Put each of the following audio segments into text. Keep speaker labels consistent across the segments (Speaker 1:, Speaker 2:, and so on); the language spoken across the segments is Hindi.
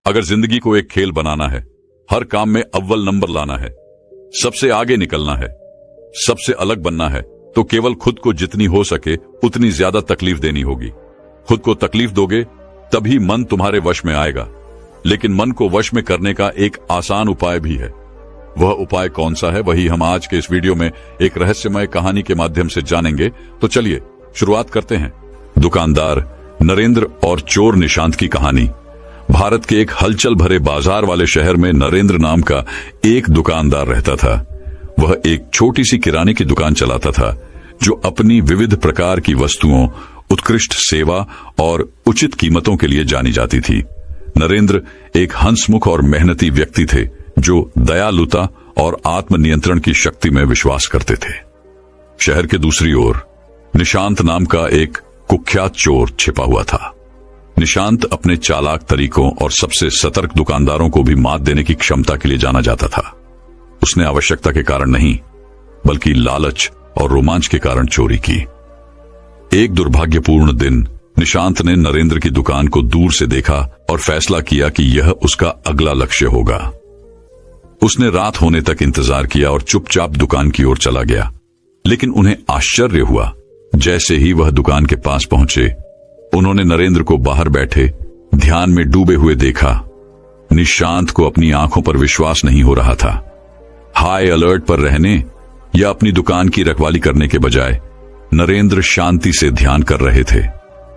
Speaker 1: अगर जिंदगी को एक खेल बनाना है, हर काम में अव्वल नंबर लाना है, सबसे आगे निकलना है, सबसे अलग बनना है, तो केवल खुद को जितनी हो सके उतनी ज्यादा तकलीफ देनी होगी। खुद को तकलीफ दोगे तभी मन तुम्हारे वश में आएगा। लेकिन मन को वश में करने का एक आसान उपाय भी है। वह उपाय कौन सा है, वही हम आज के इस वीडियो में एक रहस्यमय कहानी के माध्यम से जानेंगे। तो चलिए शुरुआत करते हैं। दुकानदार नरेंद्र और चोर निशांत की कहानी। भारत के एक हलचल भरे बाजार वाले शहर में नरेंद्र नाम का एक दुकानदार रहता था। वह एक छोटी सी किराने की दुकान चलाता था, जो अपनी विविध प्रकार की वस्तुओं, उत्कृष्ट सेवा और उचित कीमतों के लिए जानी जाती थी। नरेंद्र एक हंसमुख और मेहनती व्यक्ति थे, जो दयालुता और आत्मनियंत्रण की शक्ति में विश्वास करते थे। शहर के दूसरी ओर निशांत नाम का एक कुख्यात चोर छिपा हुआ था। निशांत अपने चालाक तरीकों और सबसे सतर्क दुकानदारों को भी मात देने की क्षमता के लिए जाना जाता था। उसने आवश्यकता के कारण नहीं, बल्कि लालच और रोमांच के कारण चोरी की। एक दुर्भाग्यपूर्ण दिन निशांत ने नरेंद्र की दुकान को दूर से देखा और फैसला किया कि यह उसका अगला लक्ष्य होगा। उसने रात होने तक इंतजार किया और चुपचाप दुकान की ओर चला गया। लेकिन उन्हें आश्चर्य हुआ। जैसे ही वह दुकान के पास पहुंचे, उन्होंने नरेंद्र को बाहर बैठे ध्यान में डूबे हुए देखा। निशांत को अपनी आंखों पर विश्वास नहीं हो रहा था। हाई अलर्ट पर रहने या अपनी दुकान की रखवाली करने के बजाय नरेंद्र शांति से ध्यान कर रहे थे।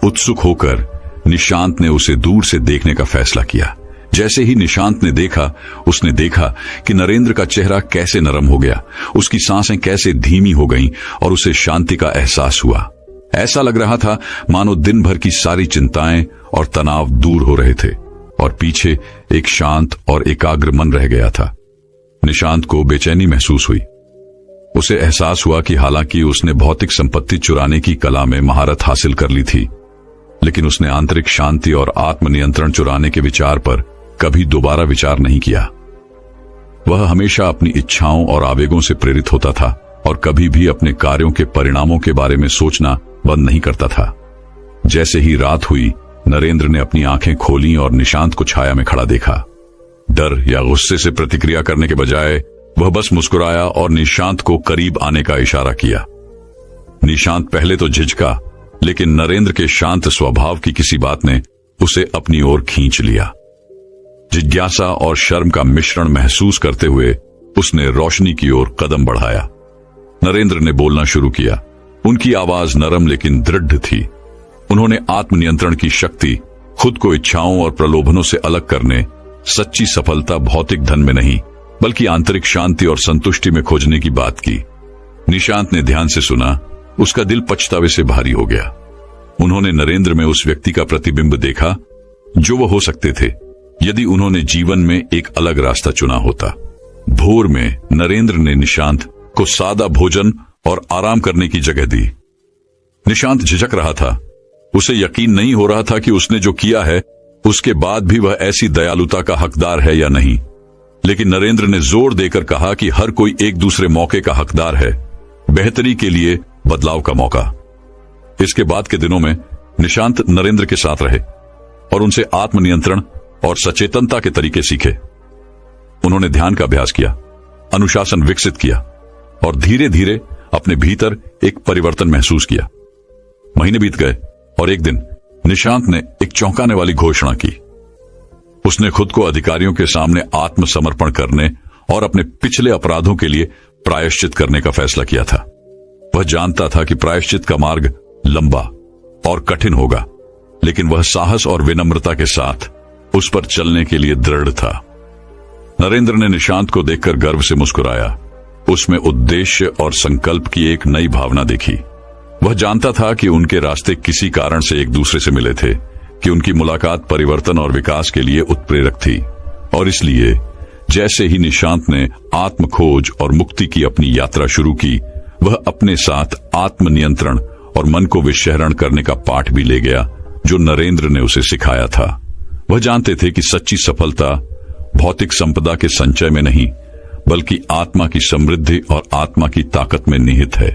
Speaker 1: उत्सुक होकर निशांत ने उसे दूर से देखने का फैसला किया। जैसे ही निशांत ने देखा, उसने देखा कि नरेंद्र का चेहरा कैसे नरम हो गया, उसकी सांसें कैसे धीमी हो गईं और उसे शांति का एहसास हुआ। ऐसा लग रहा था मानो दिन भर की सारी चिंताएं और तनाव दूर हो रहे थे और पीछे एक शांत और एकाग्र मन रह गया था। निशांत को बेचैनी महसूस हुई। उसे एहसास हुआ कि हालांकि उसने भौतिक संपत्ति चुराने की कला में महारत हासिल कर ली थी, लेकिन उसने आंतरिक शांति और आत्मनियंत्रण चुराने के विचार पर कभी दोबारा विचार नहीं किया। वह हमेशा अपनी इच्छाओं और आवेगों से प्रेरित होता था और कभी भी अपने कार्यों के परिणामों के बारे में सोचना बंद नहीं करता था। जैसे ही रात हुई, नरेंद्र ने अपनी आंखें खोलीं और निशांत को छाया में खड़ा देखा। डर या गुस्से से प्रतिक्रिया करने के बजाय वह बस मुस्कुराया और निशांत को करीब आने का इशारा किया। निशांत पहले तो झिझका, लेकिन नरेंद्र के शांत स्वभाव की किसी बात ने उसे अपनी ओर खींच लिया। जिज्ञासा और शर्म का मिश्रण महसूस करते हुए उसने रोशनी की ओर कदम बढ़ाया। नरेंद्र ने बोलना शुरू किया। उनकी आवाज नरम लेकिन दृढ़ थी। उन्होंने आत्मनियंत्रण की शक्ति, खुद को इच्छाओं और प्रलोभनों से अलग करने, सच्ची सफलता भौतिक धन में नहीं बल्कि आंतरिक शांति और संतुष्टि में खोजने की बात की। निशांत ने ध्यान से सुना। उसका दिल पछतावे से भारी हो गया। उन्होंने नरेंद्र में उस व्यक्ति का प्रतिबिंब देखा जो वो हो सकते थे यदि उन्होंने जीवन में एक अलग रास्ता चुना होता। भोर में नरेंद्र ने निशांत को सादा भोजन और आराम करने की जगह दी। निशांत झिझक रहा था। उसे यकीन नहीं हो रहा था कि उसने जो किया है उसके बाद भी वह ऐसी दयालुता का हकदार है या नहीं। लेकिन नरेंद्र ने जोर देकर कहा कि हर कोई एक दूसरे मौके का हकदार है, बेहतरी के लिए बदलाव का मौका। इसके बाद के दिनों में निशांत नरेंद्र के साथ रहे और उनसे आत्मनियंत्रण और सचेतनता के तरीके सीखे। उन्होंने ध्यान का अभ्यास किया, अनुशासन विकसित किया और धीरे धीरे अपने भीतर एक परिवर्तन महसूस किया। महीने बीत गए और एक दिन निशांत ने एक चौंकाने वाली घोषणा की। उसने खुद को अधिकारियों के सामने आत्मसमर्पण करने और अपने पिछले अपराधों के लिए प्रायश्चित करने का फैसला किया था। वह जानता था कि प्रायश्चित का मार्ग लंबा और कठिन होगा, लेकिन वह साहस और विनम्रता के साथ उस पर चलने के लिए दृढ़ था। नरेंद्र ने निशांत को देखकर गर्व से मुस्कुराया। उसमें उद्देश्य और संकल्प की एक नई भावना देखी। वह जानता था कि उनके रास्ते किसी कारण से एक दूसरे से मिले थे, कि उनकी मुलाकात परिवर्तन और विकास के लिए उत्प्रेरक थी। और इसलिए जैसे ही निशांत ने आत्म खोज और मुक्ति की अपनी यात्रा शुरू की, वह अपने साथ आत्मनियंत्रण और मन को विशहरण करने का पाठ भी ले गया जो नरेंद्र ने उसे सिखाया था। वह जानते थे कि सच्ची सफलता भौतिक संपदा के संचय में नहीं, बल्कि आत्मा की समृद्धि और आत्मा की ताकत में निहित है।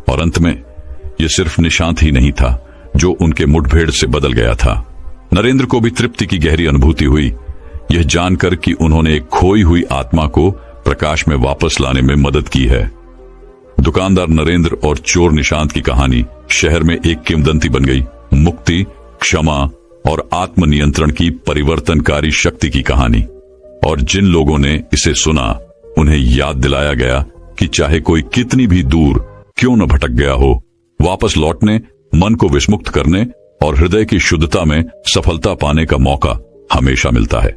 Speaker 1: और अंत में यह सिर्फ निशांत ही नहीं था जो उनके मुठभेड़ से बदल गया था। नरेंद्र को भी तृप्ति की गहरी अनुभूति हुई, यह जानकर कि उन्होंने एक खोई हुई आत्मा को प्रकाश में वापस लाने में मदद की है। दुकानदार नरेंद्र और चोर निशांत की कहानी शहर में एक किंवदंती बन गई। मुक्ति, क्षमा और आत्मनियंत्रण की परिवर्तनकारी शक्ति की कहानी। और जिन लोगों ने इसे सुना, उन्हें याद दिलाया गया कि चाहे कोई कितनी भी दूर क्यों न भटक गया हो, वापस लौटने, मन को विस्मुक्त करने और हृदय की शुद्धता में सफलता पाने का मौका हमेशा मिलता है।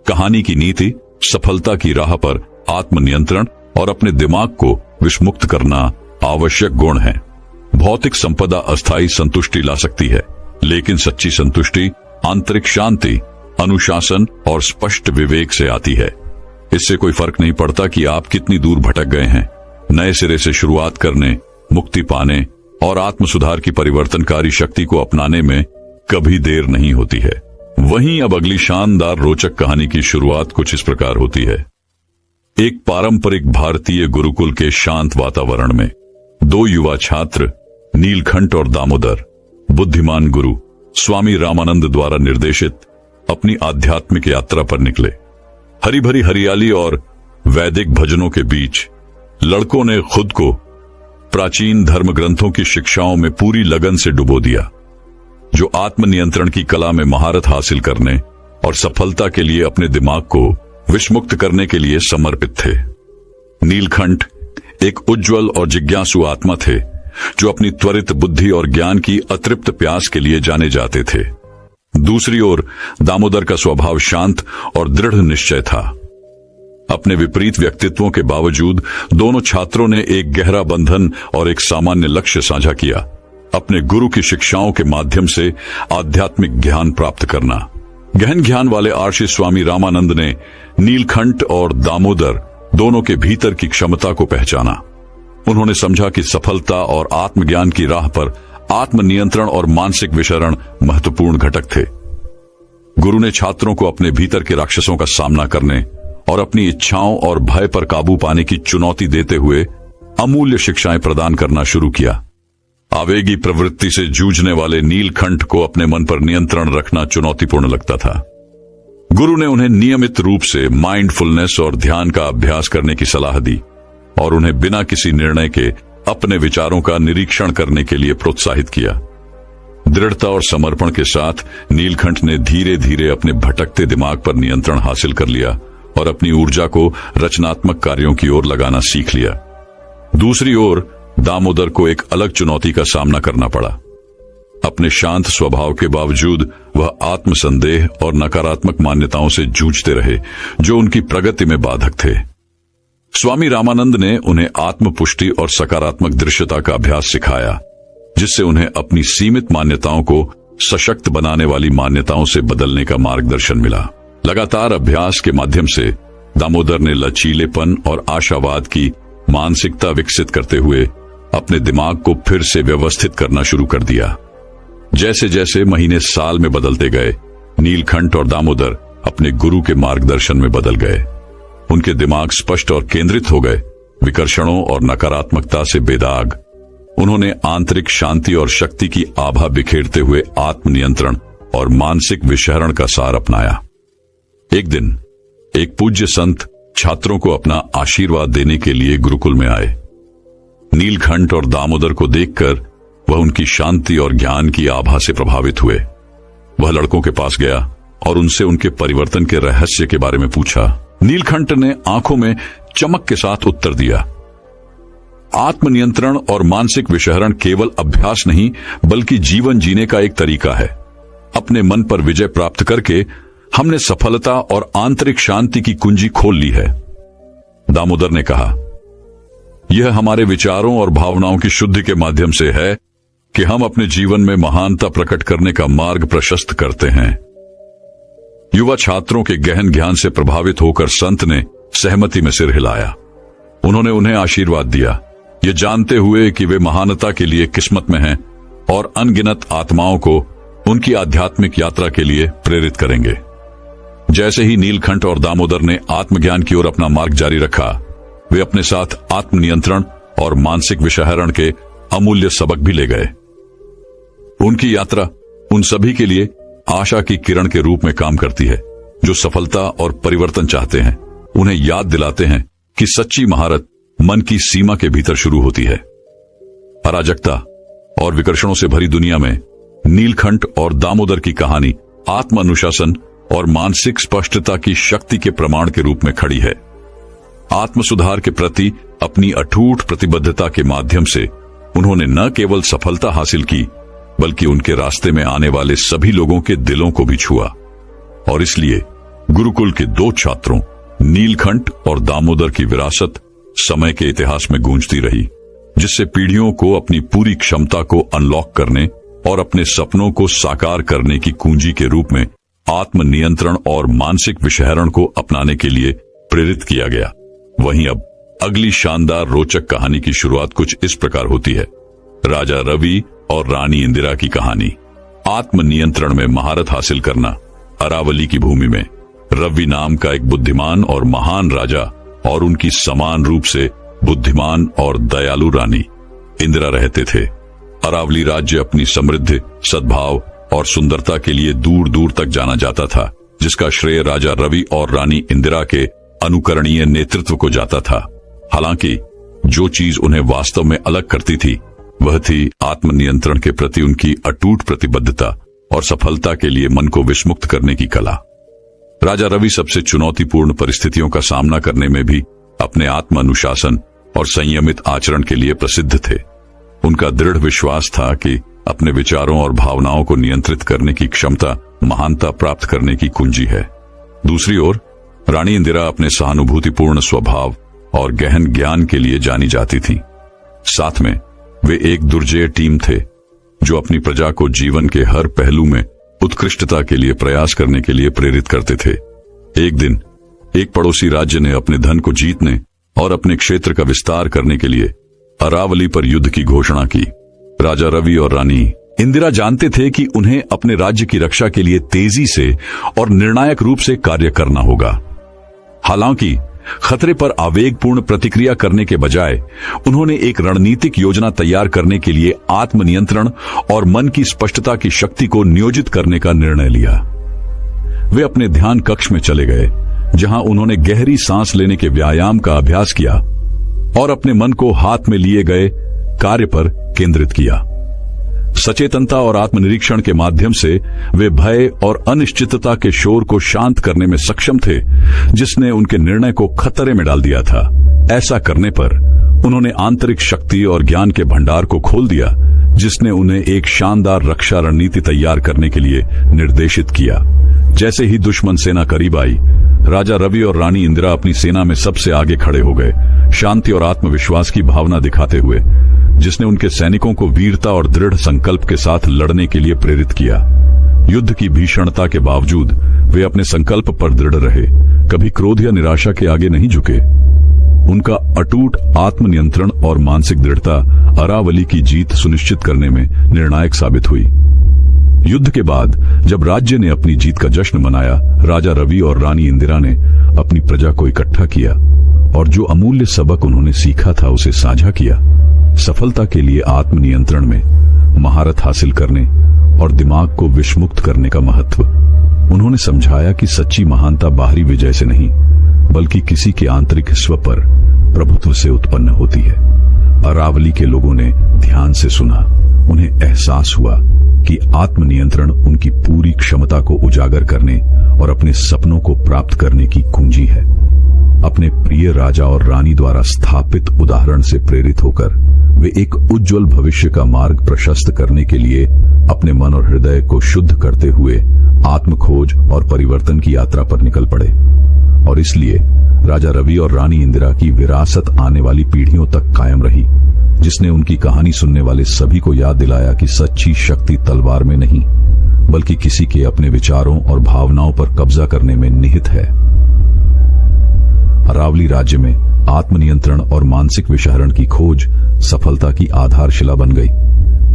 Speaker 1: कहानी की नीति सफलता की राह पर आत्मनियंत्रण और अपने दिमाग को विस्मुक्त करना आवश्यक गुण है। भौतिक संपदा अस्थायी संतुष्टि ला सकती है, लेकिन सच्ची संतुष्टि आंतरिक शांति, अनुशासन और स्पष्ट विवेक से आती है। इससे कोई फर्क नहीं पड़ता कि आप कितनी दूर भटक गए हैं। नए सिरे से शुरुआत करने, मुक्ति पाने और आत्म सुधार की परिवर्तनकारी शक्ति को अपनाने में कभी देर नहीं होती है। वहीं अब अगली शानदार रोचक कहानी की शुरुआत कुछ इस प्रकार होती है। एक पारंपरिक भारतीय गुरुकुल के शांत वातावरण में दो युवा छात्र नीलकंठ और दामोदर बुद्धिमान गुरु स्वामी रामानंद द्वारा निर्देशित अपनी आध्यात्मिक यात्रा पर निकले। हरी भरी हरियाली और वैदिक भजनों के बीच लड़कों ने खुद को प्राचीन धर्म ग्रंथों की शिक्षाओं में पूरी लगन से डुबो दिया, जो आत्मनियंत्रण की कला में महारत हासिल करने और सफलता के लिए अपने दिमाग को विषमुक्त करने के लिए समर्पित थे। नीलकंठ एक उज्जवल और जिज्ञासु आत्मा थे, जो अपनी त्वरित बुद्धि और ज्ञान की अतृप्त प्यास के लिए जाने जाते थे। दूसरी ओर दामोदर का स्वभाव शांत और दृढ़ निश्चय था। अपने विपरीत व्यक्तित्वों के बावजूद दोनों छात्रों ने एक गहरा बंधन और एक सामान्य लक्ष्य साझा किया, अपने गुरु की शिक्षाओं के माध्यम से आध्यात्मिक ज्ञान प्राप्त करना। गहन ज्ञान वाले आर्षि स्वामी रामानंद ने नीलकंठ और दामोदर दोनों के भीतर की क्षमता को पहचाना। उन्होंने समझा कि सफलता और आत्मज्ञान की राह पर आत्मनियंत्रण और मानसिक विशरण महत्वपूर्ण घटक थे। गुरु ने छात्रों को अपने भीतर के राक्षसों का सामना करने और अपनी इच्छाओं और भय पर काबू पाने की चुनौती देते हुए अमूल्य शिक्षाएं प्रदान करना शुरू किया। आवेगी प्रवृत्ति से जूझने वाले नीलकंठ को अपने मन पर नियंत्रण रखना चुनौतीपूर्ण लगता था। गुरु ने उन्हें नियमित रूप से माइंडफुलनेस और ध्यान का अभ्यास करने की सलाह दी और उन्हें बिना किसी निर्णय के अपने विचारों का निरीक्षण करने के लिए प्रोत्साहित किया। दृढ़ता और समर्पण के साथ नीलकंठ ने धीरे धीरे अपने भटकते दिमाग पर नियंत्रण हासिल कर लिया और अपनी ऊर्जा को रचनात्मक कार्यों की ओर लगाना सीख लिया। दूसरी ओर दामोदर को एक अलग चुनौती का सामना करना पड़ा। अपने शांत स्वभाव के बावजूद वह आत्मसंदेह और नकारात्मक मान्यताओं से जूझते रहे, जो उनकी प्रगति में बाधक थे। स्वामी रामानंद ने उन्हें आत्मपुष्टि और सकारात्मक दृश्यता का अभ्यास सिखाया, जिससे उन्हें अपनी सीमित मान्यताओं को सशक्त बनाने वाली मान्यताओं से बदलने का मार्गदर्शन मिला। लगातार अभ्यास के माध्यम से दामोदर ने लचीलेपन और आशावाद की मानसिकता विकसित करते हुए अपने दिमाग को फिर से व्यवस्थित करना शुरू कर दिया। जैसे जैसे महीने साल में बदलते गए, नीलकंठ और दामोदर अपने गुरु के मार्गदर्शन में बदल गए। उनके दिमाग स्पष्ट और केंद्रित हो गए, विकर्षणों और नकारात्मकता से बेदाग। उन्होंने आंतरिक शांति और शक्ति की आभा बिखेरते हुए आत्मनियंत्रण और मानसिक विषहरण का सार अपनाया। एक दिन एक पूज्य संत छात्रों को अपना आशीर्वाद देने के लिए गुरुकुल में आए। नीलकंठ और दामोदर को देखकर वह उनकी शांति और ज्ञान की आभा से प्रभावित हुए। वह लड़कों के पास गया और उनसे उनके परिवर्तन के रहस्य के बारे में पूछा। नीलकंठ ने आंखों में चमक के साथ उत्तर दिया, आत्मनियंत्रण और मानसिक विषहरण केवल अभ्यास नहीं, बल्कि जीवन जीने का एक तरीका है। अपने मन पर विजय प्राप्त करके हमने सफलता और आंतरिक शांति की कुंजी खोल ली है। दामोदर ने कहा, यह हमारे विचारों और भावनाओं की शुद्धि के माध्यम से है कि हम अपने जीवन में महानता प्रकट करने का मार्ग प्रशस्त करते हैं। युवा छात्रों के गहन ज्ञान से प्रभावित होकर संत ने सहमति में सिर हिलाया। उन्होंने उन्हें आशीर्वाद दिया, ये जानते हुए कि वे महानता के लिए किस्मत में हैं और अनगिनत आत्माओं को उनकी आध्यात्मिक यात्रा के लिए प्रेरित करेंगे। जैसे ही नीलकंठ और दामोदर ने आत्मज्ञान की ओर अपना मार्ग जारी रखा, वे अपने साथ आत्मनियंत्रण और मानसिक विषहरण के अमूल्य सबक भी ले गए। उनकी यात्रा उन सभी के लिए आशा की किरण के रूप में काम करती है, जो सफलता और परिवर्तन चाहते हैं उन्हें याद दिलाते हैं कि सच्ची महारत मन की सीमा के भीतर शुरू होती है। अराजकता और विकर्षणों से भरी दुनिया में नीलकंठ और दामोदर की कहानी आत्म अनुशासन और मानसिक स्पष्टता की शक्ति के प्रमाण के रूप में खड़ी है। आत्म सुधार के प्रति अपनी अटूट प्रतिबद्धता के माध्यम से उन्होंने न केवल सफलता हासिल की, बल्कि उनके रास्ते में आने वाले सभी लोगों के दिलों को भी छुआ। और इसलिए गुरुकुल के 2 छात्रों नीलकंठ और दामोदर की विरासत समय के इतिहास में गूंजती रही, जिससे पीढ़ियों को अपनी पूरी क्षमता को अनलॉक करने और अपने सपनों को साकार करने की कुंजी के रूप में आत्मनियंत्रण और मानसिक विषहरण को अपनाने के लिए प्रेरित किया गया। वहीं अब अगली शानदार रोचक कहानी की शुरुआत कुछ इस प्रकार होती है। राजा रवि और रानी इंदिरा की कहानी। आत्मनियंत्रण में महारत हासिल करना। अरावली की भूमि में रवि नाम का एक बुद्धिमान और महान राजा और उनकी समान रूप से बुद्धिमान और दयालु रानी इंदिरा रहते थे। अरावली राज्य अपनी समृद्धि, सद्भाव और सुंदरता के लिए दूर दूर तक जाना जाता था, जिसका श्रेय राजा रवि और रानी इंदिरा के अनुकरणीय नेतृत्व को जाता था। हालांकि जो चीज उन्हें वास्तव में अलग करती थी वह थी आत्मनियंत्रण के प्रति उनकी अटूट प्रतिबद्धता और सफलता के लिए मन को विस्मुक्त करने की कला। राजा रवि सबसे चुनौतीपूर्ण परिस्थितियों का सामना करने में भी अपने आत्म अनुशासन और संयमित आचरण के लिए प्रसिद्ध थे। उनका दृढ़ विश्वास था कि अपने विचारों और भावनाओं को नियंत्रित करने की क्षमता महानता प्राप्त करने की कुंजी है। दूसरी ओर रानी इंदिरा अपने सहानुभूतिपूर्ण स्वभाव और गहन ज्ञान के लिए जानी जाती थी। साथ में वे एक दुर्जेय टीम थे जो अपनी प्रजा को जीवन के हर पहलू में उत्कृष्टता के लिए प्रयास करने के लिए प्रेरित करते थे। एक दिन एक पड़ोसी राज्य ने अपने धन को जीतने और अपने क्षेत्र का विस्तार करने के लिए अरावली पर युद्ध की घोषणा की। राजा रवि और रानी इंदिरा जानते थे कि उन्हें अपने राज्य की रक्षा के लिए तेजी से और निर्णायक रूप से कार्य करना होगा। हालांकि खतरे पर आवेगपूर्ण प्रतिक्रिया करने के बजाय उन्होंने एक रणनीतिक योजना तैयार करने के लिए आत्मनियंत्रण और मन की स्पष्टता की शक्ति को नियोजित करने का निर्णय लिया। वे अपने ध्यान कक्ष में चले गए, जहां उन्होंने गहरी सांस लेने के व्यायाम का अभ्यास किया और अपने मन को हाथ में लिए गए कार्य पर केंद्रित किया। सचेतनता और आत्मनिरीक्षण के माध्यम से वे भय और अनिश्चितता के शोर को शांत करने में सक्षम थे, जिसने उनके निर्णय को खतरे में डाल दिया था। ऐसा करने पर उन्होंने आंतरिक शक्ति और ज्ञान के भंडार को खोल दिया, जिसने उन्हें एक शानदार रक्षा रणनीति तैयार करने के लिए निर्देशित किया। जैसे ही दुश्मन सेना करीब आई, राजा रवि और रानी इंदिरा अपनी सेना में सबसे आगे खड़े हो गए, शांति और आत्मविश्वास की भावना दिखाते हुए, जिसने उनके सैनिकों को वीरता और दृढ़ संकल्प के साथ लड़ने के लिए प्रेरित किया। युद्ध की भीषणता के बावजूद वे अपने संकल्प पर दृढ़ रहे, कभी क्रोध या निराशा के आगे नहीं झुके। उनका अटूट आत्मनियंत्रण और मानसिक दृढ़ता अरावली की जीत सुनिश्चित करने में निर्णायक साबित हुई। युद्ध के बाद जब राज्य ने अपनी जीत का जश्न मनाया, राजा रवि और रानी इंदिरा ने अपनी प्रजा को इकट्ठा किया और जो अमूल्य सबक उन्होंने सीखा था उसे साझा किया। सफलता के लिए आत्मनियंत्रण में महारत हासिल करने और दिमाग को विषमुक्त करने का महत्व। उन्होंने समझाया कि सच्ची महानता बाहरी विजय से नहीं, बल्कि किसी के आंतरिक स्व पर प्रभुत्व से उत्पन्न होती है। अरावली के लोगों ने ध्यान से सुना। उन्हें एहसास हुआ कि आत्मनियंत्रण उनकी पूरी क्षमता को उजागर करने और अपने सपनों को प्राप्त करने की कुंजी है। अपने प्रिय राजा और रानी द्वारा स्थापित उदाहरण से प्रेरित होकर वे एक उज्जवल भविष्य का मार्ग प्रशस्त करने के लिए अपने मन और हृदय को शुद्ध करते हुए आत्मखोज और परिवर्तन की यात्रा पर निकल पड़े। और इसलिए राजा रवि और रानी इंदिरा की विरासत आने वाली पीढ़ियों तक कायम रही, जिसने उनकी कहानी सुनने वाले सभी को याद दिलाया कि सच्ची शक्ति तलवार में नहीं, बल्कि किसी के अपने विचारों और भावनाओं पर कब्जा करने में निहित है। अरावली राज्य में आत्मनियंत्रण और मानसिक विषहरण की खोज सफलता की आधारशिला बन गई,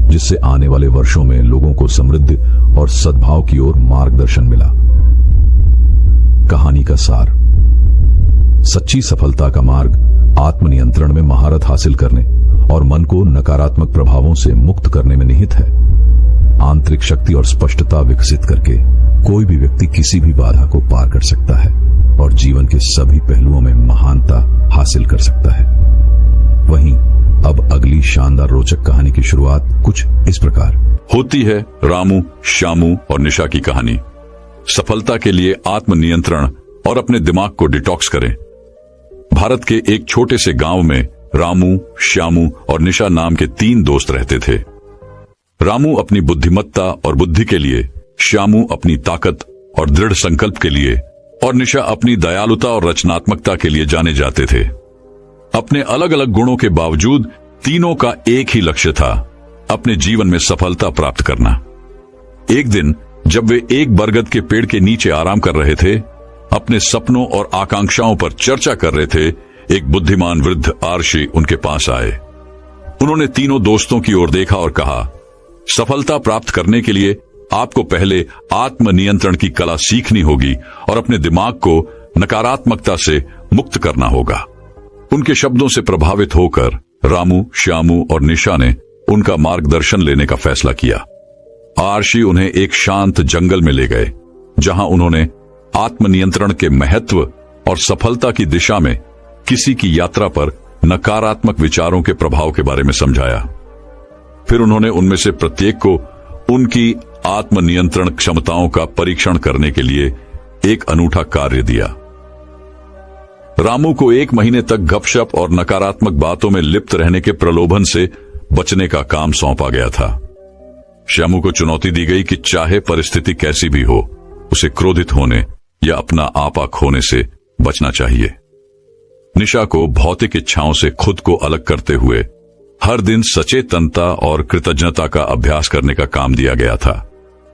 Speaker 1: जिससे आने वाले वर्षों में लोगों को समृद्धि और सद्भाव की ओर मार्गदर्शन मिला। कहानी का सार। सच्ची सफलता का मार्ग आत्मनियंत्रण में महारत हासिल करने और मन को नकारात्मक प्रभावों से मुक्त करने में निहित है।
Speaker 2: आंतरिक शक्ति और स्पष्टता विकसित करके कोई भी व्यक्ति किसी भी बाधा को पार कर सकता है और जीवन के सभी पहलुओं में महानता हासिल कर सकता है। वहीं अब अगली शानदार रोचक कहानी की शुरुआत कुछ इस प्रकार
Speaker 1: होती है। रामू, श्यामू और निशा की कहानी। सफलता के लिए आत्मनियंत्रण और अपने दिमाग को डिटॉक्स करें। भारत के एक छोटे से गांव में रामू, श्यामू और निशा नाम के 3 दोस्त रहते थे। रामू अपनी बुद्धिमत्ता और बुद्धि के लिए, श्यामू अपनी ताकत और दृढ़ संकल्प के लिए और निशा अपनी दयालुता और रचनात्मकता के लिए जाने जाते थे। अपने अलग अलग गुणों के बावजूद तीनों का एक ही लक्ष्य था, अपने जीवन में सफलता प्राप्त करना। एक दिन जब वे एक बरगद के पेड़ के नीचे आराम कर रहे थे, अपने सपनों और आकांक्षाओं पर चर्चा कर रहे थे, एक बुद्धिमान वृद्ध आर्षि उनके पास आए। उन्होंने तीनों दोस्तों की ओर देखा और कहा, सफलता प्राप्त करने के लिए आपको पहले आत्मनियंत्रण की कला सीखनी होगी और अपने दिमाग को नकारात्मकता से मुक्त करना होगा। उनके शब्दों से प्रभावित होकर रामू, श्यामू और निशा ने उनका मार्गदर्शन लेने का फैसला किया। आर्षि उन्हें एक शांत जंगल में ले गए, जहां उन्होंने आत्मनियंत्रण के महत्व और सफलता की दिशा में किसी की यात्रा पर नकारात्मक विचारों के प्रभाव के बारे में समझाया। फिर उन्होंने उनमें से प्रत्येक को उनकी आत्मनियंत्रण क्षमताओं का परीक्षण करने के लिए एक अनूठा कार्य दिया। रामू को 1 महीने तक गपशप और नकारात्मक बातों में लिप्त रहने के प्रलोभन से बचने का काम सौंपा गया था। श्यामू को चुनौती दी गई कि चाहे परिस्थिति कैसी भी हो, उसे क्रोधित होने या अपना आपा खोने से बचना चाहिए। निशा को भौतिक इच्छाओं से खुद को अलग करते हुए हर दिन सचेतनता और कृतज्ञता का अभ्यास करने का काम दिया गया था।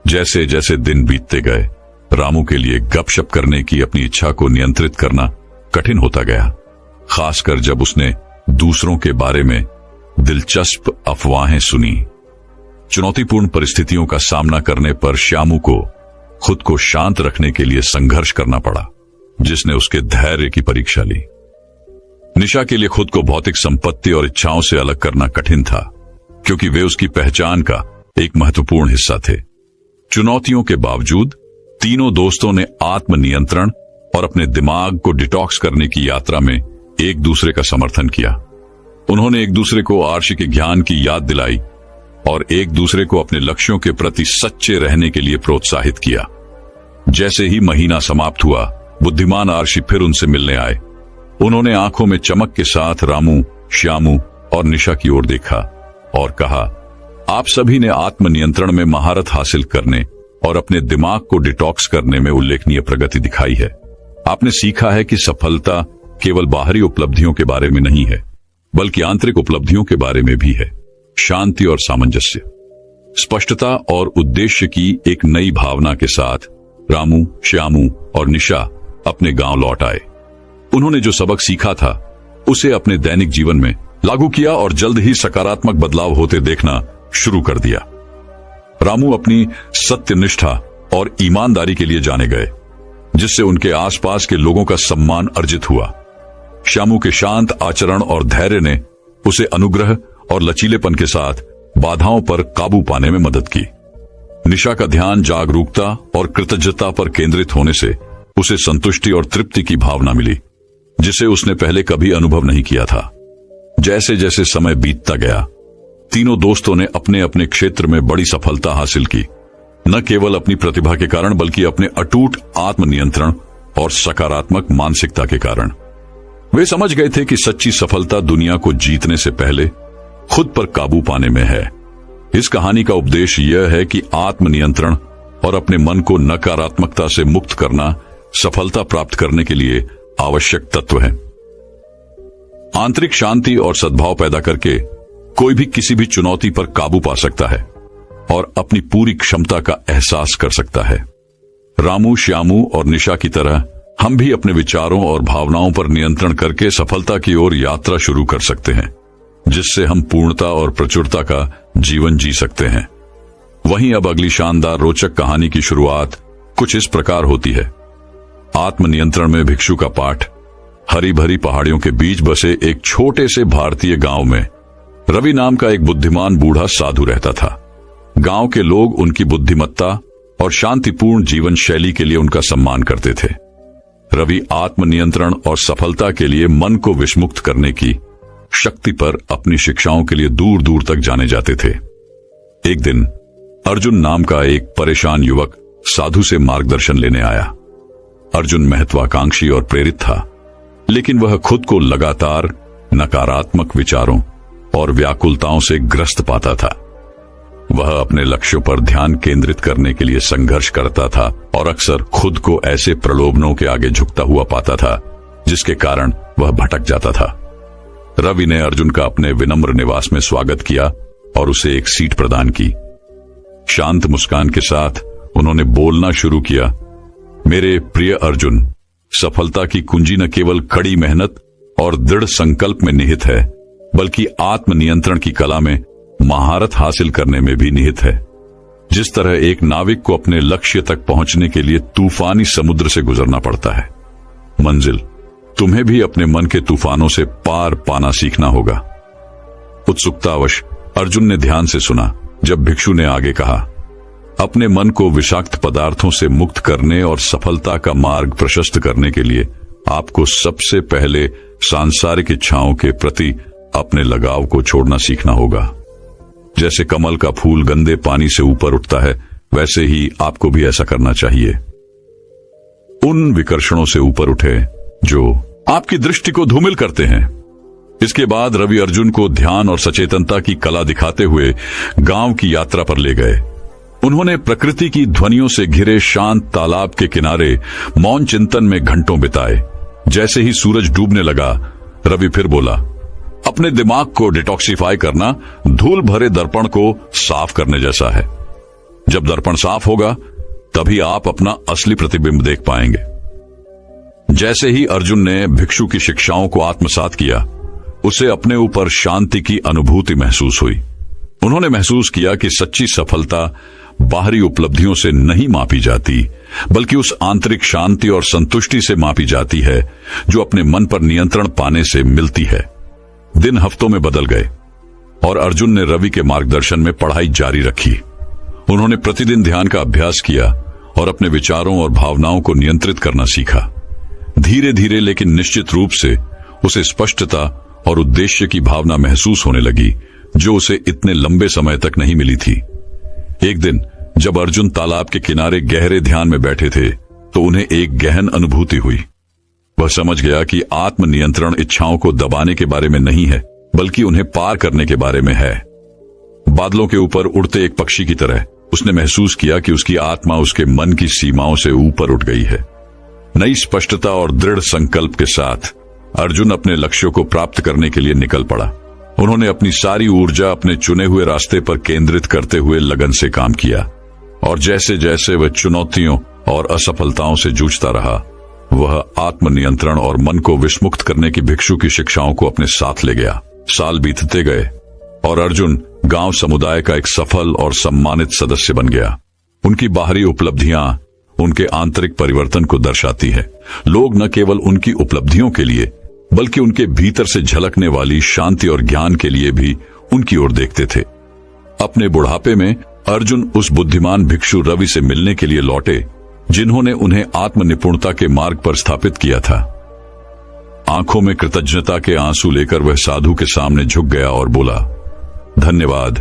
Speaker 1: जैसे जैसे दिन बीतते गए, रामू के लिए गपशप करने की अपनी इच्छा को नियंत्रित करना कठिन होता गया, खासकर जब उसने दूसरों के बारे में दिलचस्प अफवाहें सुनी। चुनौतीपूर्ण परिस्थितियों का सामना करने पर श्यामू को खुद को शांत रखने के लिए संघर्ष करना पड़ा, जिसने उसके धैर्य की परीक्षा ली। निशा के लिए खुद को भौतिक संपत्ति और इच्छाओं से अलग करना कठिन था, क्योंकि वे उसकी पहचान का एक महत्वपूर्ण हिस्सा थे। चुनौतियों के बावजूद तीनों दोस्तों ने आत्मनियंत्रण और अपने दिमाग को डिटॉक्स करने की यात्रा में एक दूसरे का समर्थन किया। उन्होंने एक दूसरे को आर्षि के ज्ञान की याद दिलाई और एक दूसरे को अपने लक्ष्यों के प्रति सच्चे रहने के लिए प्रोत्साहित किया। जैसे ही महीना समाप्त हुआ, बुद्धिमान आर्षि फिर उनसे मिलने आए। उन्होंने आंखों में चमक के साथ रामू, श्यामू और निशा की ओर देखा और कहा, आप सभी ने आत्मनियंत्रण में महारत हासिल करने और अपने दिमाग को डिटॉक्स करने में उल्लेखनीय प्रगति दिखाई है। आपने सीखा है कि सफलता केवल बाहरी उपलब्धियों के बारे में नहीं है, बल्कि आंतरिक उपलब्धियों के बारे में भी है। शांति और सामंजस्य, स्पष्टता और उद्देश्य की एक नई भावना के साथ रामू, श्यामू और निशा अपने गांव लौट आए। उन्होंने जो सबक सीखा था उसे अपने दैनिक जीवन में लागू किया और जल्द ही सकारात्मक बदलाव होते देखना शुरू कर दिया। रामू अपनी सत्यनिष्ठा और ईमानदारी के लिए जाने गए, जिससे उनके आसपास के लोगों का सम्मान अर्जित हुआ। श्यामू के शांत आचरण और धैर्य ने उसे अनुग्रह और लचीलेपन के साथ बाधाओं पर काबू पाने में मदद की। निशा का ध्यान जागरूकता और कृतज्ञता पर केंद्रित होने से उसे संतुष्टि और तृप्ति की भावना मिली, जिसे उसने पहले कभी अनुभव नहीं किया था। जैसे जैसे समय बीतता गया, तीनों दोस्तों ने अपने अपने क्षेत्र में बड़ी सफलता हासिल की, न केवल अपनी प्रतिभा के कारण बल्कि अपने अटूट आत्मनियंत्रण और सकारात्मक मानसिकता के कारण। वे समझ गए थे कि सच्ची सफलता दुनिया को जीतने से पहले खुद पर काबू पाने में है। इस कहानी का उपदेश यह है कि आत्मनियंत्रण और अपने मन को नकारात्मकता से मुक्त करना सफलता प्राप्त करने के लिए आवश्यक तत्व है। आंतरिक शांति और सद्भाव पैदा करके कोई भी किसी भी चुनौती पर काबू पा सकता है और अपनी पूरी क्षमता का एहसास कर सकता है। रामू, श्यामू और निशा की तरह हम भी अपने विचारों और भावनाओं पर नियंत्रण करके सफलता की ओर यात्रा शुरू कर सकते हैं, जिससे हम पूर्णता और प्रचुरता का जीवन जी सकते हैं। वहीं अब अगली शानदार रोचक कहानी की शुरुआत कुछ इस प्रकार होती है। आत्मनियंत्रण में भिक्षु का पाठ। हरी भरी पहाड़ियों के बीच बसे एक छोटे से भारतीय गांव में रवि नाम का एक बुद्धिमान बूढ़ा साधु रहता था। गांव के लोग उनकी बुद्धिमत्ता और शांतिपूर्ण जीवन शैली के लिए उनका सम्मान करते थे। रवि आत्मनियंत्रण और सफलता के लिए मन को विषमुक्त करने की शक्ति पर अपनी शिक्षाओं के लिए दूर दूर तक जाने जाते थे। एक दिन अर्जुन नाम का एक परेशान युवक साधु से मार्गदर्शन लेने आया। अर्जुन महत्वाकांक्षी और प्रेरित था, लेकिन वह खुद को लगातार नकारात्मक विचारों और व्याकुलताओं से ग्रस्त पाता था। वह अपने लक्ष्यों पर ध्यान केंद्रित करने के लिए संघर्ष करता था और अक्सर खुद को ऐसे प्रलोभनों के आगे झुकता हुआ पाता था जिसके कारण वह भटक जाता था। रवि ने अर्जुन का अपने विनम्र निवास में स्वागत किया और उसे एक सीट प्रदान की। शांत मुस्कान के साथ उन्होंने बोलना शुरू किया, मेरे प्रिय अर्जुन, सफलता की कुंजी न केवल कड़ी मेहनत और दृढ़ संकल्प में निहित है, बल्कि आत्मनियंत्रण की कला में महारत हासिल करने में भी निहित है। जिस तरह एक नाविक को अपने लक्ष्य तक पहुंचने के लिए तूफानी समुद्र से गुजरना पड़ता है, मंजिल तुम्हें भी अपने मन के तूफानों से पार पाना सीखना होगा। उत्सुकतावश अर्जुन ने ध्यान से सुना जब भिक्षु ने आगे कहा, अपने मन को विषाक्त पदार्थों से मुक्त करने और सफलता का मार्ग प्रशस्त करने के लिए आपको सबसे पहले सांसारिक इच्छाओं के प्रति अपने लगाव को छोड़ना सीखना होगा। जैसे कमल का फूल गंदे पानी से ऊपर उठता है, वैसे ही आपको भी ऐसा करना चाहिए। उन विकर्षणों से ऊपर उठे जो आपकी दृष्टि को धूमिल करते हैं। इसके बाद रवि अर्जुन को ध्यान और सचेतनता की कला दिखाते हुए गांव की यात्रा पर ले गए। उन्होंने प्रकृति की ध्वनियों से घिरे शांत तालाब के किनारे मौन चिंतन में घंटों बिताए। जैसे ही सूरज डूबने लगा, रवि फिर बोला, अपने दिमाग को डिटॉक्सिफाई करना धूल भरे दर्पण को साफ करने जैसा है। जब दर्पण साफ होगा, तभी आप अपना असली प्रतिबिंब देख पाएंगे। जैसे ही अर्जुन ने भिक्षु की शिक्षाओं को आत्मसात किया, उसे अपने ऊपर शांति की अनुभूति महसूस हुई। उन्होंने महसूस किया कि सच्ची सफलता बाहरी उपलब्धियों से नहीं मापी जाती, बल्कि उस आंतरिक शांति और संतुष्टि से मापी जाती है जो अपने मन पर नियंत्रण पाने से मिलती है। दिन हफ्तों में बदल गए और अर्जुन ने रवि के मार्गदर्शन में पढ़ाई जारी रखी। उन्होंने प्रतिदिन ध्यान का अभ्यास किया और अपने विचारों और भावनाओं को नियंत्रित करना सीखा। धीरे धीरे लेकिन निश्चित रूप से उसे स्पष्टता और उद्देश्य की भावना महसूस होने लगी, जो उसे इतने लंबे समय तक नहीं मिली थी। एक दिन जब अर्जुन तालाब के किनारे गहरे ध्यान में बैठे थे, तो उन्हें एक गहन अनुभूति हुई। वह समझ गया कि आत्मनियंत्रण इच्छाओं को दबाने के बारे में नहीं है, बल्कि उन्हें पार करने के बारे में है। बादलों के ऊपर उड़ते एक पक्षी की तरह उसने महसूस किया कि उसकी आत्मा उसके मन की सीमाओं से ऊपर उठ गई है। नई स्पष्टता और दृढ़ संकल्प के साथ अर्जुन अपने लक्ष्यों को प्राप्त करने के लिए निकल पड़ा। उन्होंने अपनी सारी ऊर्जा अपने चुने हुए रास्ते पर केंद्रित करते हुए लगन से काम किया, और जैसे जैसे वह चुनौतियों और असफलताओं से जूझता रहा, वह आत्मनियंत्रण और मन को विषमुक्त करने की भिक्षु की शिक्षाओं को अपने साथ ले गया। साल बीतते गए और अर्जुन गांव समुदाय का एक सफल और सम्मानित सदस्य बन गया। उनकी बाहरी उपलब्धियां उनके आंतरिक परिवर्तन को दर्शाती है। लोग न केवल उनकी उपलब्धियों के लिए, बल्कि उनके भीतर से झलकने वाली शांति और ज्ञान के लिए भी उनकी ओर देखते थे। अपने बुढ़ापे में अर्जुन उस बुद्धिमान भिक्षु रवि से मिलने के लिए लौटे, जिन्होंने उन्हें आत्मनिपुणता के मार्ग पर स्थापित किया था। आंखों में कृतज्ञता के आंसू लेकर वह साधु के सामने झुक गया और बोला, धन्यवाद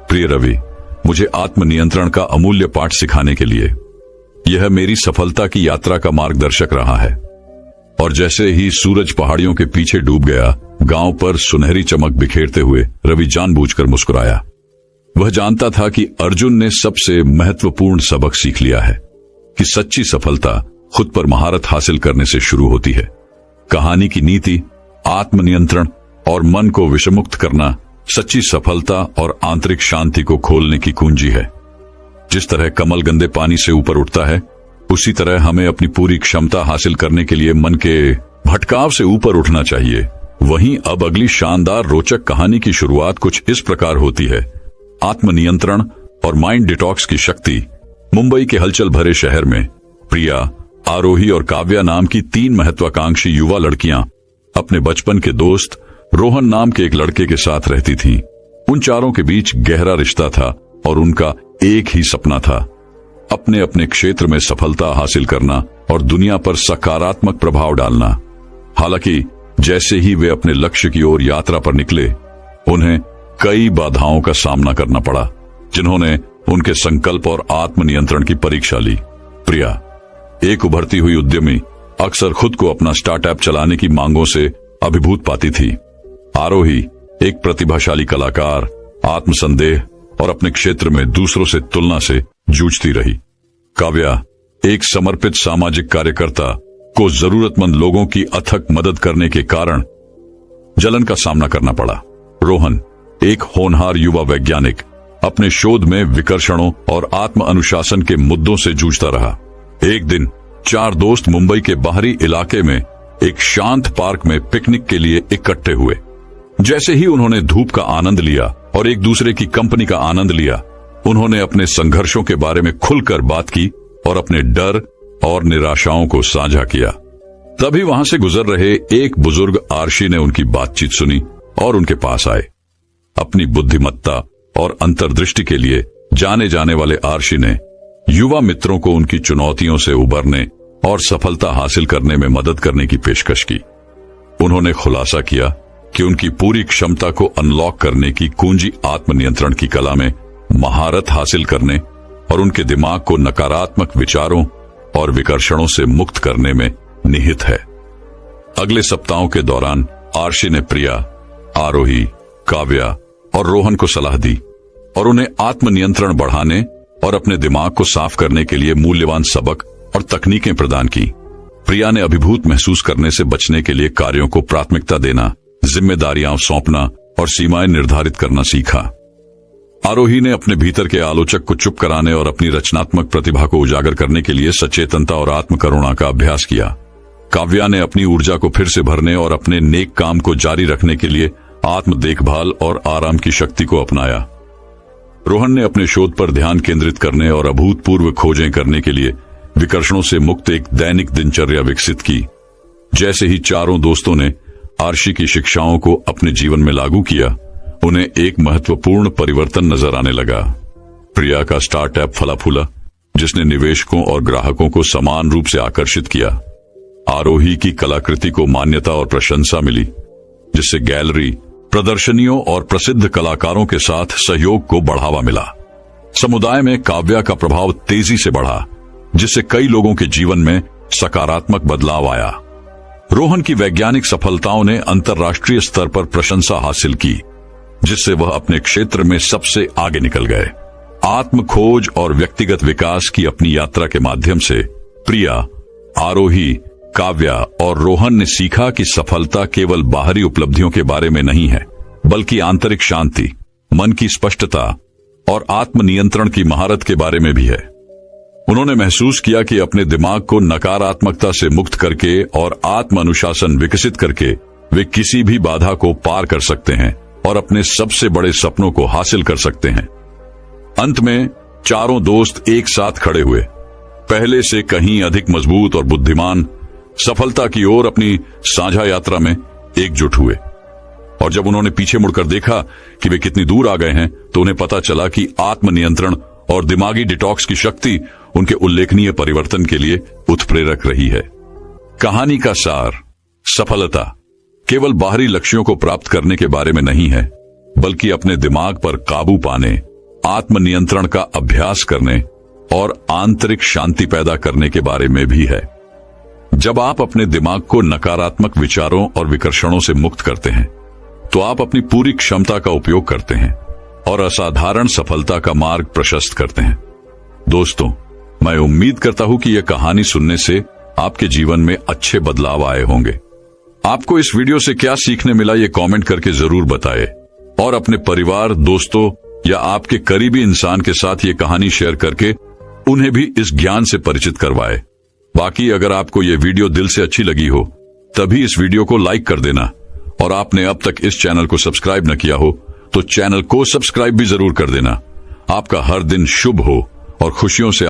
Speaker 1: प्रिय रवि, मुझे आत्मनियंत्रण का अमूल्य पाठ सिखाने के लिए। यह मेरी सफलता की यात्रा का मार्गदर्शक रहा है। और जैसे ही सूरज पहाड़ियों के पीछे डूब गया, गांव पर सुनहरी चमक बिखेरते हुए रवि जानबूझकर मुस्कुराया। वह जानता था कि अर्जुन ने सबसे महत्वपूर्ण सबक सीख लिया है कि सच्ची सफलता खुद पर महारत हासिल करने से शुरू होती है। कहानी की नीति आत्मनियंत्रण और मन को विषमुक्त करना सच्ची सफलता और आंतरिक शांति को खोलने की कुंजी है। जिस तरह कमल गंदे पानी से ऊपर उठता है, उसी तरह हमें अपनी पूरी क्षमता हासिल करने के लिए मन के भटकाव से ऊपर उठना चाहिए। वहीं अब अगली शानदार रोचक कहानी की शुरुआत कुछ इस प्रकार होती है। आत्मनियंत्रण और माइंड डिटॉक्स की शक्ति। मुंबई के हलचल भरे शहर में प्रिया, आरोही और काव्या नाम की 3 महत्वाकांक्षी युवा लड़कियां अपने बचपन के दोस्त रोहन नाम के एक लड़के के साथ रहती थीं। उन चारों के बीच गहरा रिश्ता था और उनका एक ही सपना था, अपने अपने क्षेत्र में सफलता हासिल करना और दुनिया पर सकारात्मक प्रभाव डालना। हालांकि जैसे ही वे अपने लक्ष्य की ओर यात्रा पर निकले, उन्हें कई बाधाओं का सामना करना पड़ा, जिन्होंने उनके संकल्प और आत्मनियंत्रण की परीक्षा ली। प्रिया, एक उभरती हुई उद्यमी, अक्सर खुद को अपना स्टार्टअप चलाने की मांगों से अभिभूत पाती थी। आरोही एक प्रतिभाशाली कलाकार, आत्मसंदेह और अपने क्षेत्र में दूसरों से तुलना से जूझती रही। काव्या एक समर्पित सामाजिक कार्यकर्ता को जरूरतमंद लोगों की अथक मदद करने के कारण जलन का सामना करना पड़ा। रोहन एक होनहार युवा वैज्ञानिक, अपने शोध में विकर्षणों और आत्म अनुशासन के मुद्दों से जूझता रहा। एक दिन 4 दोस्त मुंबई के बाहरी इलाके में एक शांत पार्क में पिकनिक के लिए इकट्ठे हुए। जैसे ही उन्होंने धूप का आनंद लिया और एक दूसरे की कंपनी का आनंद लिया, उन्होंने अपने संघर्षों के बारे में खुलकर बात की और अपने डर और निराशाओं को साझा किया। तभी वहां से गुजर रहे एक बुजुर्ग आर्शी ने उनकी बातचीत सुनी और उनके पास आए। अपनी बुद्धिमत्ता और अंतर्दृष्टि के लिए जाने जाने वाले आर्शी ने युवा मित्रों को उनकी चुनौतियों से उबरने और सफलता हासिल करने में मदद करने की पेशकश की। उन्होंने खुलासा किया कि उनकी पूरी क्षमता को अनलॉक करने की कुंजी आत्मनियंत्रण की कला में महारत हासिल करने और उनके दिमाग को नकारात्मक विचारों और विकर्षणों से मुक्त करने में निहित है। अगले सप्ताहों के दौरान आर्शी ने प्रिया, आरोही, काव्या और रोहन को सलाह दी और उन्हें आत्मनियंत्रण बढ़ाने और अपने दिमाग को साफ करने के लिए मूल्यवान सबक और तकनीकें प्रदान की। प्रिया ने अभिभूत महसूस करने से बचने के लिए कार्यों को प्राथमिकता देना, जिम्मेदारियां सौंपना और सीमाएं निर्धारित करना सीखा। आरोही ने अपने भीतर के आलोचक को चुप कराने और अपनी रचनात्मक प्रतिभा को उजागर करने के लिए सचेतनता और आत्मकरुणा का अभ्यास किया। काव्या ने अपनी ऊर्जा को फिर से भरने और अपने नेक काम को जारी रखने के लिए आत्म देखभाल और आराम की शक्ति को अपनाया। रोहन ने अपने शोध पर ध्यान केंद्रित करने और अभूतपूर्व खोजें करने के लिए विकर्षणों से मुक्त एक दैनिक दिनचर्या विकसित की। जैसे ही चारों दोस्तों ने आर्शी की शिक्षाओं को अपने जीवन में लागू किया, उन्हें एक महत्वपूर्ण परिवर्तन नजर आने लगा। प्रिया का स्टार्टअप फला फूला, जिसने निवेशकों और ग्राहकों को समान रूप से आकर्षित किया। आरोही की कलाकृति को मान्यता और प्रशंसा मिली, जिससे गैलरी, प्रदर्शनियों और प्रसिद्ध कलाकारों के साथ सहयोग को बढ़ावा मिला। समुदाय में काव्या का प्रभाव तेजी से बढ़ा, जिससे कई लोगों के जीवन में सकारात्मक बदलाव आया। रोहन की वैज्ञानिक सफलताओं ने अंतर्राष्ट्रीय स्तर पर प्रशंसा हासिल की, जिससे वह अपने क्षेत्र में सबसे आगे निकल गए। आत्म खोज और व्यक्तिगत विकास की अपनी यात्रा के माध्यम से प्रिया, आरोही, काव्या और रोहन ने सीखा कि सफलता केवल बाहरी उपलब्धियों के बारे में नहीं है, बल्कि आंतरिक शांति, मन की स्पष्टता और आत्मनियंत्रण की महारत के बारे में भी है। उन्होंने महसूस किया कि अपने दिमाग को नकारात्मकता से मुक्त करके और आत्म अनुशासन विकसित करके वे किसी भी बाधा को पार कर सकते हैं और अपने सबसे बड़े सपनों को हासिल कर सकते हैं। अंत में चारों दोस्त एक साथ खड़े हुए, पहले से कहीं अधिक मजबूत और बुद्धिमान, सफलता की ओर अपनी साझा यात्रा में एकजुट हुए। और जब उन्होंने पीछे मुड़कर देखा कि वे कितनी दूर आ गए हैं, तो उन्हें पता चला कि आत्मनियंत्रण और दिमागी डिटॉक्स की शक्ति उनके उल्लेखनीय परिवर्तन के लिए उत्प्रेरक रही है। कहानी का सार: सफलता केवल बाहरी लक्ष्यों को प्राप्त करने के बारे में नहीं है, बल्कि अपने दिमाग पर काबू पाने, आत्मनियंत्रण का अभ्यास करने और आंतरिक शांति पैदा करने के बारे में भी है। जब आप अपने दिमाग को नकारात्मक विचारों और विकर्षणों से मुक्त करते हैं, तो आप अपनी पूरी क्षमता का उपयोग करते हैं और असाधारण सफलता का मार्ग प्रशस्त करते हैं। दोस्तों, मैं उम्मीद करता हूं कि यह कहानी सुनने से आपके जीवन में अच्छे बदलाव आए होंगे। आपको इस वीडियो से क्या सीखने मिला, ये कमेंट करके जरूर बताएं और अपने परिवार, दोस्तों या आपके करीबी इंसान के साथ ये कहानी शेयर करके उन्हें भी इस ज्ञान से परिचित करवाएं। बाकी अगर आपको ये वीडियो दिल से अच्छी लगी हो, तभी इस वीडियो को लाइक कर देना, और आपने अब तक इस चैनल को सब्सक्राइब न किया हो तो चैनल को सब्सक्राइब भी जरूर कर देना। आपका हर दिन शुभ हो और खुशियों से